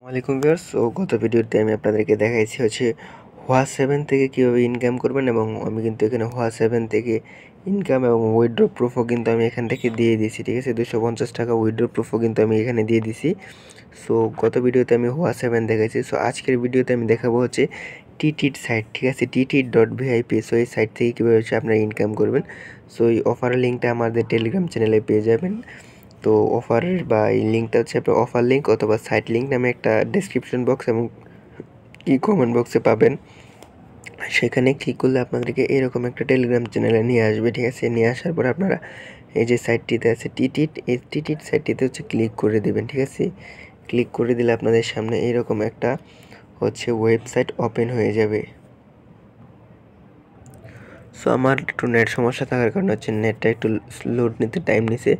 ওয়ালাইকুম ভিউয়ার্স। গত ভিডিওতে আমি আপনাদেরকে দেখাইছি হোয়া7 থেকে কীভাবে ইনকাম করবেন, এবং আমি কিন্তু এখানে হোয়া7 থেকে ইনকাম এবং উইথড্র প্রুফও কিন্তু আমি এখান থেকে দিয়ে দিয়েছি। ঠিক আছে, 250 টাকা উইথড্র প্রুফও কিন্তু আমি এখানে দিয়ে দিছি। সো গত ভিডিওতে আমি হোয়া7 দেখাইছি। সো আজকের ভিডিওতে আমি দেখাবো টিটির সাইট। ঠিক আছে, tt.vip। সো এই সাইট থেকে কীভাবে আপনারা ইনকাম করবেন। সো এই অফারের লিঙ্কটা আমাদের টেলিগ্রাম চ্যানেলে পেয়ে যাবেন। তো অফারের বা এই লিঙ্কটা আপনার অফার লিঙ্ক অথবা সাইট লিঙ্ক নামে একটা ডেসক্রিপশন বক্স এবং কমেন্ট বক্সে পাবেন। সেখানে ক্লিক করলে আপনাদেরকে এরকম একটা টেলিগ্রাম চ্যানেলে নিয়ে আসবে। ঠিক আছে, নিয়ে আসার পর আপনারা এই যে সাইটটিতে আছে এই টিটিট সাইটটিতে ক্লিক করে দেবেন। ঠিক আছে, ক্লিক করে দিলে আপনাদের সামনে এরকম একটা ওয়েবসাইট ওপেন হয়ে যাবে। সো আমার একটু নেট সমস্যা থাকার কারণে নেটটা একটু লোড নিতে টাইম নিছে।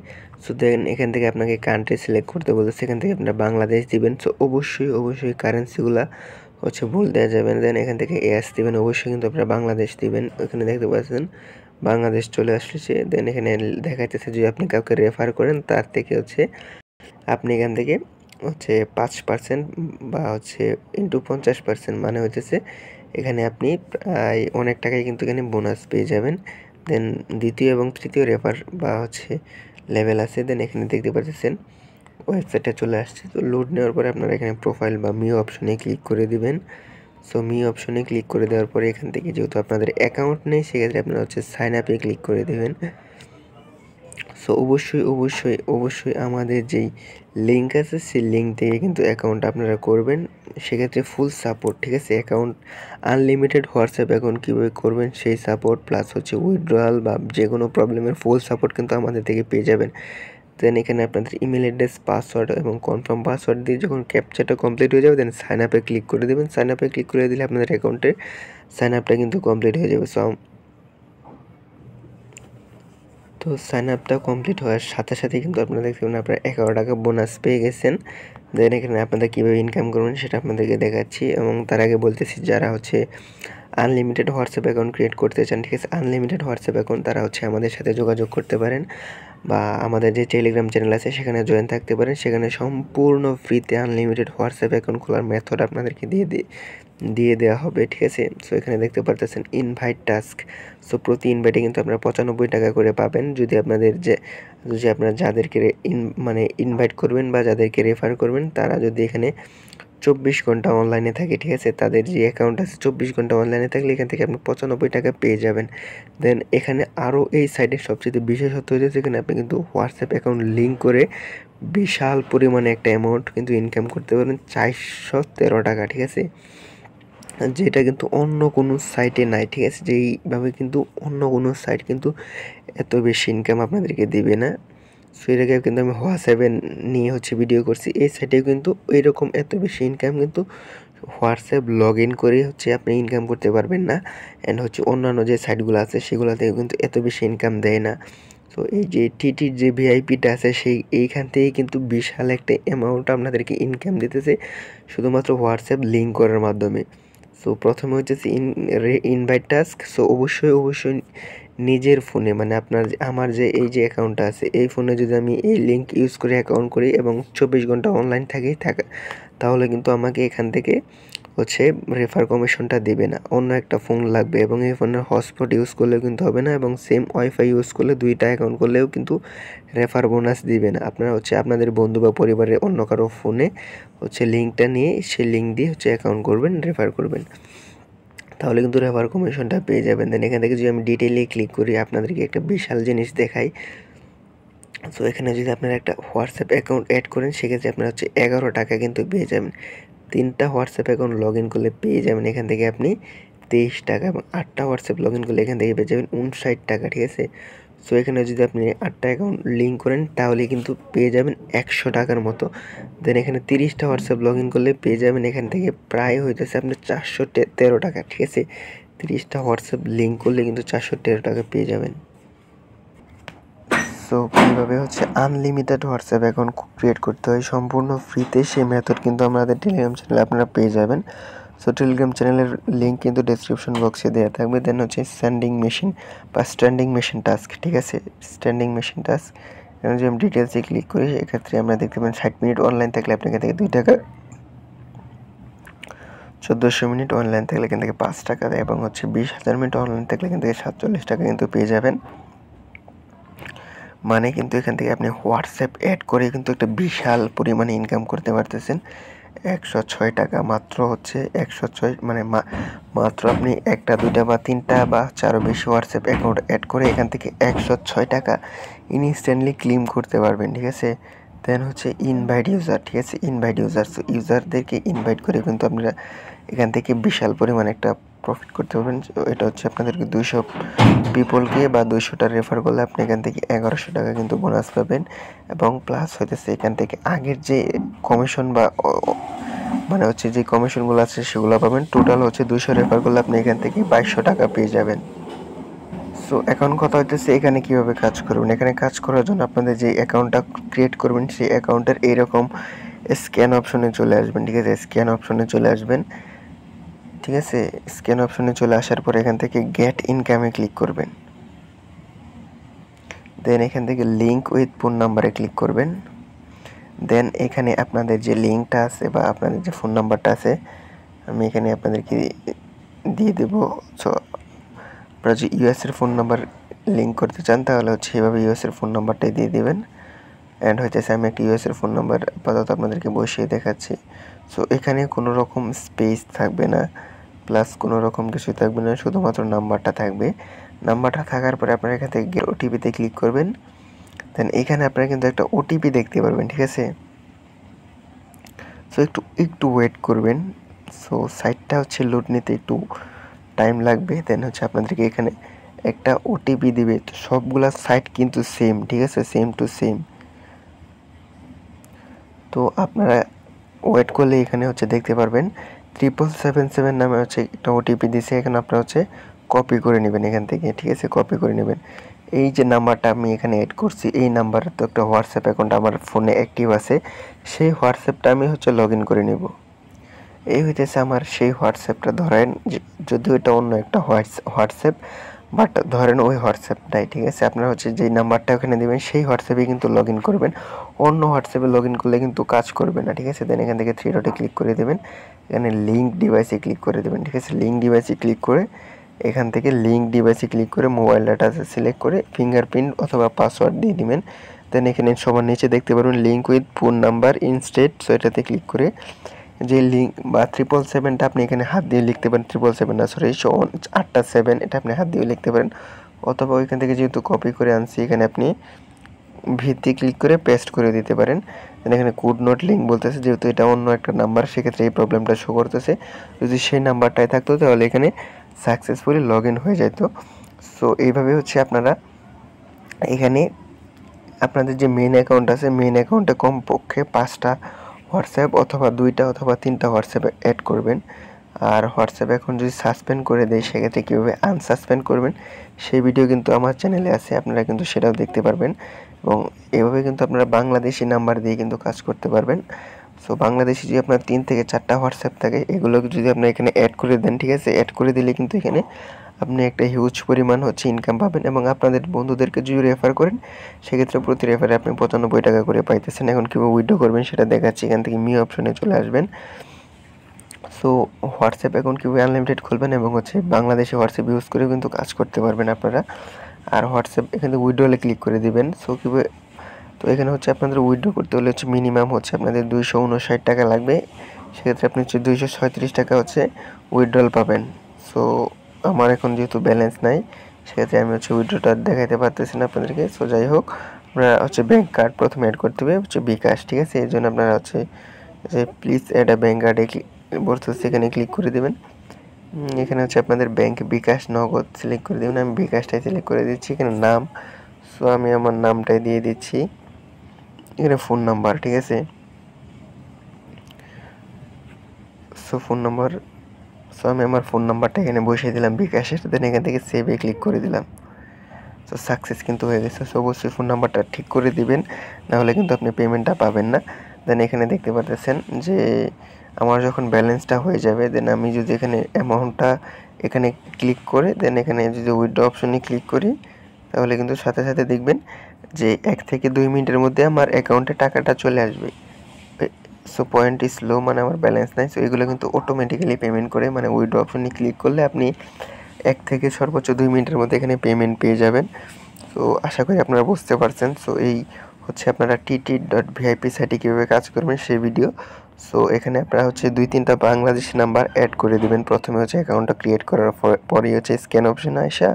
সো দেন এখান থেকে আপনাকে কান্ট্রি সিলেক্ট করতে বলতেছে, এখান থেকে আপনারা বাংলাদেশ দিবেন। সো অবশ্যই কারেন্সিগুলা ভুল দেওয়া যাবে না। দেন এখান থেকে এস দিবেন, অবশ্যই কিন্তু আপনারা বাংলাদেশ দিবেন। এখানে দেখতে পাচ্ছেন বাংলাদেশ চলে আসছে। দেন এখানে দেখাইতেছে যদি আপনি কাউকে রেফার করেন তার থেকে আপনি এখান থেকে 5% বা ইন্টু 50%, মানে এখানে আপনি প্রায় অনেক টাকাই কিন্তু এখানে বোনাস পেয়ে যাবেন। দেন দ্বিতীয় এবং তৃতীয় রেফার বা লেভেল আছে। দেন এখানে দেখতে পাচ্ছেন ওয়েবসাইটটা চলে আসছে। তো লোড নেওয়ার পরে আপনারা এখানে প্রোফাইল বা মি অপশনে ক্লিক করে দিবেন। সো মি অপশনে ক্লিক করে দেওয়ার পরে এখান থেকে যেহেতু আপনাদের অ্যাকাউন্ট নেই, সেক্ষেত্রে আপনারা সাইন আপে ক্লিক করে দেবেন। সো অবশ্যই আমাদের যেই লিঙ্ক আছে সেই লিঙ্ক থেকে কিন্তু অ্যাকাউন্ট আপনারা করবেন। সেক্ষেত্রে ফুল সাপোর্ট। ঠিক আছে, অ্যাকাউন্ট আনলিমিটেড হোয়াটসঅ্যাপ অ্যাকাউন্ট কীভাবে করবেন সেই সাপোর্ট প্লাস উইথড্রয়াল বা যে কোনো প্রবলেমের ফুল সাপোর্ট কিন্তু আমাদের থেকে পেয়ে যাবেন। দেন এখানে আপনাদের ইমেল অ্যাড্রেস, পাসওয়ার্ড এবং কনফার্ম পাসওয়ার্ড দিয়ে যখন ক্যাপচাটা কমপ্লিট হয়ে যাবে, দেন সাইন আপে ক্লিক করে দেবেন। সাইন আপে ক্লিক করে দিলে আপনাদের অ্যাকাউন্টের সাইন আপটা কিন্তু কমপ্লিট হয়ে যাবে। তো সাইন আপটা কমপ্লিট হওয়ার সাথে সাথে কিন্তু আপনারা দেখবেন আপনারা 11 টাকা বোনাস পেয়ে গেছেন। দেন এখানে আপনারা কীভাবে ইনকাম করবেন সেটা আপনাদেরকে দেখাচ্ছি, এবং তার আগে বলতেছি যারা আনলিমিটেড হোয়াটসঅ্যাপ অ্যাকাউন্ট ক্রিয়েট করতে চান, ঠিক আছে, আনলিমিটেড হোয়াটসঅ্যাপ অ্যাকাউন্ট, তারা আমাদের সাথে যোগাযোগ করতে পারেন বা আমাদের যে টেলিগ্রাম চ্যানেল আছে সেখানে জয়েন থাকতে পারেন। সেখানে সম্পূর্ণ ফ্রিতে আনলিমিটেড হোয়াটসঅ্যাপ অ্যাকাউন্ট খোলার মেথড আপনাদেরকে দিয়ে দেওয়া হবে। ঠিক আছে, সো এখানে দেখতে পারতেছেন ইনভাইট টাস্ক। সো প্রতি ইনভাইটে কিন্তু আপনারা 95 টাকা করে পাবেন যদি আপনারা যাদেরকে ইনভাইট করবেন বা যাদেরকে রেফার করবেন তারা যদি এখানে 24 ঘন্টা অনলাইনে থাকে। ঠিক আছে, তাদের যে অ্যাকাউন্ট আছে 24 ঘন্টা অনলাইনে থাকলে এখান থেকে আপনি 95 টাকা পেয়ে যাবেন। দেন এখানে আরও এই সাইটের সবচেয়ে বিশেষত্ব এখানে আপনি কিন্তু হোয়াটসঅ্যাপ অ্যাকাউন্ট লিঙ্ক করে বিশাল পরিমাণে একটা অ্যামাউন্ট কিন্তু ইনকাম করতে পারবেন, 413 টাকা। ঠিক আছে, যেটা কিন্তু অন্য কোনো সাইটে নাই। ঠিক আছে, যেইভাবে কিন্তু অন্য কোনো সাইট কিন্তু এত বেশি ইনকাম আপনাদেরকে দেবে না। সো এর আগে কিন্তু আমি হোয়া7 নিয়ে ভিডিও করছি। এই সাইটে কিন্তু এইরকম এত বেশি ইনকাম কিন্তু হোয়াটসঅ্যাপ লগ ইন করে আপনি ইনকাম করতে পারবেন না। অ্যান্ড অন্যান্য যে সাইটগুলো আছে সেগুলো থেকে কিন্তু এত বেশি ইনকাম দেয় না। তো এই যে টিটির যে ভিআইপিটা আছে এইখান থেকে কিন্তু বিশাল একটা অ্যামাউন্ট আপনাদেরকে ইনকাম দিতেছে শুধুমাত্র হোয়াটসঅ্যাপ লিঙ্ক করার মাধ্যমে। সো প্রথমে ইনভাইট টাস্ক। সো অবশ্যই নিজের ফোনে, মানে আমার যে এই যে অ্যাকাউন্টটা আছে এই ফোনে যদি আমি এই লিঙ্ক ইউজ করে অ্যাকাউন্ট করি এবং 24 ঘন্টা অনলাইন তাহলে কিন্তু আমাকে এখান থেকে রেফার কমিশনটা দেবে না। অন্য একটা ফোন লাগবে এবং এই ফোনের হটস্পট ইউজ করলেও কিন্তু হবে না, এবং সেম ওয়াইফাই ইউজ করলে 2টা অ্যাকাউন্ট করলেও কিন্তু রেফার বোনাস দিবে না। আপনারা আপনাদের বন্ধু বা পরিবারের অন্য কারো ফোনে লিঙ্কটা নিয়ে সেই লিঙ্ক দিয়ে অ্যাকাউন্ট করবেন, রেফার করবেন, তাহলে কিন্তু রেফার কমিশনটা পেয়ে যাবেন। দেন এখান থেকে যদি আমি ডিটেইলে ক্লিক করি আপনাদেরকে একটা বিশাল জিনিস দেখাই। সো এখানে যদি আপনারা একটা হোয়াটসঅ্যাপ অ্যাকাউন্ট অ্যাড করেন সেক্ষেত্রে আপনারা 11 টাকা কিন্তু পেয়ে যাবেন। 3টা হোয়াটসঅ্যাপ অ্যাকাউন্ট লগ ইন করলে পেয়ে যাবেন এখান থেকে আপনি 23 টাকা, এবং 8টা হোয়াটসঅ্যাপ লগ ইন করলে এখান থেকে পেয়ে যাবেন 59 টাকা। ঠিক আছে, সো এখানে যদি আপনি 8টা অ্যাকাউন্ট লিঙ্ক করেন তাহলে কিন্তু পেয়ে যাবেন 100 টাকার মতো। দেন এখানে 30টা হোয়াটসঅ্যাপ লগ ইন করলে পেয়ে যাবেন এখান থেকে প্রায় আপনার 413 টাকা। ঠিক আছে, 30টা হোয়াটসঅ্যাপ লিঙ্ক করলে কিন্তু 413 টাকা পেয়ে যাবেন। সো কীভাবে আনলিমিটেড হোয়াটসঅ্যাপ অ্যাকাউন্ট ক্রিয়েট করতে হয় সম্পূর্ণ ফ্রিতে, সেই মেথড কিন্তু আমাদের টেলিগ্রাম চ্যানেলে আপনারা পেয়ে যাবেন। সো টেলিগ্রাম চ্যানেলের লিঙ্ক কিন্তু ডেসক্রিপশন বক্সে দেওয়া থাকবে। দেন স্ট্যান্ডিং মেশিন টাস্ক। ঠিক আছে, স্ট্যান্ডিং মেশিন টাস্ক যদি আমি ডিটেলসে ক্লিক করি এক্ষেত্রে আমরা দেখতে পাবেন 60 মিনিট অনলাইন থাকলে আপনাকে থেকে 2 টাকা 1400 মিনিট অনলাইন থাকলে এখান থেকে 5 টাকা দেয় এবং হচ্ছে 20,000 মিনিট অনলাইন থাকলে এখান থেকে 47 টাকা কিন্তু পেয়ে যাবেন। মানে কিন্তু এখান থেকে আপনি হোয়াটসঅ্যাপ অ্যাড করে কিন্তু একটা বিশাল পরিমাণে ইনকাম করতে পারতেছেন। 106 টাকা মাত্র হচ্ছে 106 মানে মাত্র আপনি 1টা 2টা বা 3টা বা আরও বেশি হোয়াটসঅ্যাপ অ্যাকাউন্ট অ্যাড করে এখান থেকে 106 টাকা ইনস্ট্যান্টলি ক্লেম করতে পারবেন, ঠিক আছে। দেন হচ্ছে ইনভাইট ইউজার, ঠিক আছে, ইনভাইট ইউজার। সো ইউজারদেরকে ইনভাইট করে কিন্তু আপনারা এখান থেকে বিশাল পরিমাণে একটা প্রফিট করতে পারবেন। এটা হচ্ছে আপনাদেরকে 200 পিপলকে বা 200টা রেফার করলে আপনি এখান থেকে 1100 টাকা কিন্তু বোনাস পাবেন এবং প্লাস হইতেছে এখান থেকে আগের যে কমিশন বা মানে হচ্ছে যে কমিশনগুলো আছে সেগুলো পাবেন। টোটাল হচ্ছে 200 রেফার করলে আপনি এখান থেকে 2200 টাকা পেয়ে যাবেন। সো এখন কথা হইতেছে এখানে কিভাবে কাজ করবেন। এখানে কাজ করার জন্য আপনাদের যে অ্যাকাউন্টটা ক্রিয়েট করবেন সেই অ্যাকাউন্টের এইরকম স্ক্যান অপশনে চলে আসবেন, ঠিক আছে। স্ক্যান অপশনে চলে আসবেন, ঠিক আছে। স্ক্যান অপশনে চলে আসার পর এখান থেকে গেট ইনকামে ক্লিক করবেন। দেন এখান থেকে লিঙ্ক উইথ ফোন নাম্বারে ক্লিক করবেন। দেন এখানে আপনাদের যে লিঙ্কটা আছে বা আপনাদের যে ফোন নাম্বারটা আছে আমি এখানে আপনাদেরকে দিয়ে দেবো। সো আপনারা যে ইউএসের ফোন নাম্বার লিঙ্ক করতে চান তাহলে হচ্ছে এভাবে ইউএসের ফোন নাম্বারটাই দিয়ে দেবেন। অ্যান্ড হইতেছে আমি একটা ইউএসের ফোন নাম্বার আপাতত আপনাদেরকে বসিয়ে দেখাচ্ছি। সো এখানে কোনো রকম স্পেস থাকবে না, প্লাস কোনো রকম কিছু থাকবে না, শুধুমাত্র নাম্বারটা থাকবে। নাম্বারটা থাকার পরে আপনারা এখান থেকে ওটিপিতে ক্লিক করবেন। দেন এখানে আপনারা কিন্তু একটা ওটিপি দেখতে পারবেন, ঠিক আছে। সো একটু ওয়েট করবেন। সো সাইটটা হচ্ছে লোড নিতে একটু টাইম লাগবে। দেন হচ্ছে আপনাদেরকে এখানে একটা ওটিপি দিবে। তো সবগুলা সাইট কিন্তু সেম, ঠিক আছে, সেম টু সেম। তো আপনারা ওয়েট করলে এখানে হচ্ছে দেখতে পারবেন 7777 নামে হচ্ছে একটা ওটিপি দিছে। এখানে আপনারা হচ্ছে কপি করে নেবেন এখান থেকে, ঠিক আছে, কপি করে নেবেন। এই যে নাম্বারটা আমি এখানে অ্যাড করছি এই নাম্বারে তো একটা হোয়াটসঅ্যাপ অ্যাকাউন্ট আমার ফোনে অ্যাক্টিভ আছে, সেই হোয়াটসঅ্যাপটা আমি হচ্ছে লগ ইন করে নেব। এই হইতেছে আমার সেই হোয়াটসঅ্যাপটা। ধরেন যদিও এটা অন্য একটা হোয়াটসঅ্যাপ, বাট ধরেন ওই হোয়াটসঅ্যাপটাই, ঠিক আছে। আপনারা হচ্ছে যেই নাম্বারটা ওখানে দেবেন সেই হোয়াটসঅ্যাপে কিন্তু লগ ইন করবেন। অন্য হোয়াটসঅ্যাপে লগ ইন করলে কিন্তু কাজ করবে না, ঠিক আছে। দেন এখান থেকে 3 ডটে ক্লিক করে দেবেন, এখানে লিঙ্ক ডিভাইসে ক্লিক করে দেবেন, ঠিক আছে। লিঙ্ক ডিভাইসে ক্লিক করে এখান থেকে লিঙ্ক ডিভাইসে ক্লিক করে মোবাইল ডাটা সিলেক্ট করে ফিঙ্গারপ্রিন্ট অথবা পাসওয়ার্ড দিয়ে দিবেন। দেন এখানে সবার নিচে দেখতে পারবেন link with phone number instead, so এটাতে ক্লিক করে যে লিঙ্ক বা 777টা আপনি এখানে হাত দিয়ে লিখতে পারেন। 777 না, সরি, 8টা 7 এটা আপনি হাত দিয়ে লিখতে পারেন, অথবা ওইখান থেকে যেহেতু কপি করে আনছি এখানে আপনি ভিত্তি ক্লিক করে পেস্ট করে দিতে পারেন। এখানে কোড নোট লিঙ্ক বলতেছে, যেহেতু এটা অন্য একটা নাম্বার সেক্ষেত্রে এই প্রবলেমটা শো করতেছে। যদি সেই নাম্বারটাই থাকতো তাহলে এখানে সাকসেসফুলি লগ ইন হয়ে যেত। সো এইভাবে হচ্ছে আপনারা এখানে আপনাদের যে মেইন অ্যাকাউন্ট আছে মেইন অ্যাকাউন্টে কমপক্ষে 5টা হোয়াটসঅ্যাপ অথবা 2টা অথবা 3টা হোয়াটসঅ্যাপ অ্যাড করবেন। আর হোয়াটসঅ্যাপ এখন যদি সাসপেন্ড করে দেয় সেক্ষেত্রে কীভাবে আনসাসপেন্ড করবেন সেই ভিডিও কিন্তু আমার চ্যানেলে আছে, আপনারা কিন্তু সেটাও দেখতে পারবেন। এবং এভাবে কিন্তু আপনারা বাংলাদেশি নাম্বার দিয়ে কিন্তু কাজ করতে পারবেন। সো বাংলাদেশি যদি আপনার 3 থেকে 4টা হোয়াটসঅ্যাপ থাকে এগুলো যদি আপনি এখানে অ্যাড করে দেন, ঠিক আছে, অ্যাড করে দিলে কিন্তু এখানে আপনি একটা হিউজ পরিমাণ হচ্ছে ইনকাম পাবেন। এবং আপনাদের বন্ধুদেরকে যদি রেফার করেন সেক্ষেত্রে প্রতি রেফারে আপনি 95 টাকা করে পাইতেছেন। এখন কীভাবে উইথড্র করবেন সেটা দেখাচ্ছি। এখান থেকে মি অপশনে চলে আসবেন। সো হোয়াটসঅ্যাপ এখন কীভাবে আনলিমিটেড খুলবেন এবং হচ্ছে বাংলাদেশে হোয়াটসঅ্যাপ ইউজ করেও কিন্তু কাজ করতে পারবেন আপনারা। আর হোয়াটসঅ্যাপ এখানে উইথড্রলে ক্লিক করে দিবেন। সো কীভাবে, তো এখানে হচ্ছে আপনাদের উইথড্র করতে হলে হচ্ছে মিনিমাম হচ্ছে আপনাদের 259 টাকা লাগবে। সেক্ষেত্রে আপনি হচ্ছে 236 টাকা হচ্ছে উইথড্রল পাবেন। সো আমার এখন যেহেতু ব্যালেন্স নাই সেক্ষেত্রে আমি হচ্ছে উইথড্রটা দেখাইতে পারতেছি না আপনাদেরকে। সো যাই হোক, আপনারা হচ্ছে ব্যাঙ্ক কার্ড প্রথমে অ্যাড করতে হবে হচ্ছে বিকাশ, ঠিক আছে। এই জন্য আপনারা হচ্ছে যে প্লিজ অ্যাড আ ব্যাঙ্ক কার্ডে বলতেছে এখানে ক্লিক করে দেবেন। এখানে হচ্ছে আপনাদের ব্যাঙ্ক বিকাশ নগদ সিলেক্ট করে দেবেন। আমি বিকাশটাই সিলেক্ট করে দিচ্ছি। এখানে নাম, সো আমি আমার নামটাই দিয়ে দিচ্ছি। এখানে ফোন নাম্বার, ঠিক আছে। সো ফোন নাম্বার, সো আমি আমার ফোন নাম্বারটা এখানে বসিয়ে দিলাম বিকাশের। দেন এখান থেকে সেভে ক্লিক করে দিলাম। সো সাকসেস কিন্তু হয়ে গেছে। সো অবশ্যই ফোন নাম্বারটা ঠিক করে দিবেন, নাহলে কিন্তু আপনি পেমেন্টটা পাবেন না। দেন এখানে দেখতে পাচ্ছেন যে আমার যখন ব্যালেন্সটা হয়ে যাবে, দেন আমি যদি এখানে অ্যামাউন্টটা এখানে ক্লিক করে দেন এখানে যদি উইথড্র অপশনে ক্লিক করি তাহলে কিন্তু সাথে সাথে দেখবেন যে 1 থেকে 2 মিনিটের মধ্যে আমার অ্যাকাউন্টে টাকাটা চলে আসবে। সো পয়েন্ট ইজ লো মানে আমার ব্যালেন্স নাই। সো এগুলো কিন্তু অটোমেটিক্যালি পেমেন্ট করে, মানে উইথড্র অপশনে ক্লিক করলে আপনি 1 থেকে সর্বোচ্চ 2 মিনিটের মধ্যে এখানে পেমেন্ট পেয়ে যাবেন। সো আশা করি আপনারা বুঝতে পারছেন। সো এই হচ্ছে আপনারা tt.vip সাইটে কীভাবে কাজ করবেন সেই ভিডিও। সো এখানে আপনারা হচ্ছে 2-3টা বাংলাদেশি নাম্বার অ্যাড করে দিবেন। প্রথমে হচ্ছে অ্যাকাউন্টটা ক্রিয়েট করার পরেই হচ্ছে স্ক্যান অপশনে আইসা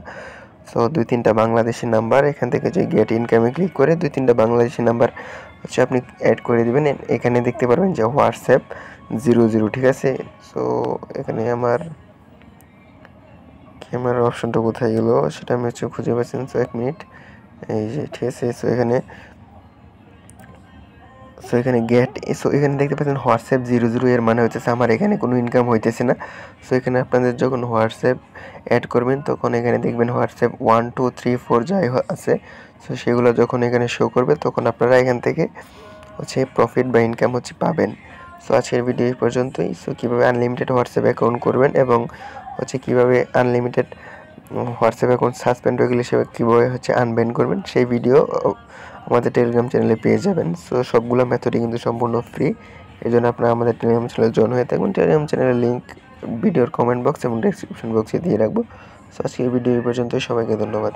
সো 2-3টা বাংলাদেশি নাম্বার এখান থেকে যে গেট ইনকামে ক্লিক করে 2-3টা বাংলাদেশি নাম্বার হচ্ছে আপনি অ্যাড করে দিবেন। এখানে দেখতে পারবেন যে হোয়াটসঅ্যাপ 00, ঠিক আছে। সো এখানে আমার ক্যামেরার অপশনটা কোথায় গেল সেটা আমি হচ্ছে খুঁজে পাচ্ছেন। সো 1 মিনিট, এই যে ঠিক আছে। সো এখানে গেট, সো এখানে দেখতে পাচ্ছেন হোয়াটসঅ্যাপ 00 এর মানে হচ্ছে আমার এখানে কোনো ইনকাম হইতেছে না। সো এখানে আপনাদের যখন হোয়াটসঅ্যাপ অ্যাড করবেন তখন এখানে দেখবেন হোয়াটসঅ্যাপ 1 2 3 4 যাই আছে, সো সেগুলো যখন এখানে শো করবে তখন আপনারা এখান থেকে হচ্ছে প্রফিট বা ইনকাম হচ্ছে পাবেন। সো আজকের ভিডিও এই পর্যন্তই। সো কীভাবে আনলিমিটেড হোয়াটসঅ্যাপ অ্যাকাউন্ট করবেন এবং হচ্ছে কীভাবে আনলিমিটেড হোয়াটসঅ্যাপ অ্যাকাউন্ট সাসপেন্ড হয়ে গেলে সেভাবে কীভাবে হচ্ছে আনব্যান করবেন সেই ভিডিও আমাদের টেলিগ্রাম চ্যানেলে পেয়ে যাবেন। সো সবগুলো মেথডই কিন্তু সম্পূর্ণ ফ্রি, এই জন্য আপনারা আমাদের টেলিগ্রাম চ্যানেলে জয়েন হয়ে থাকবেন। টেলিগ্রাম চ্যানেলের লিঙ্ক ভিডিওর কমেন্ট বক্স এবং ডেসক্রিপশন বক্সে দিয়ে রাখবো। সো আজকের ভিডিও এই পর্যন্তই, সবাইকে ধন্যবাদ।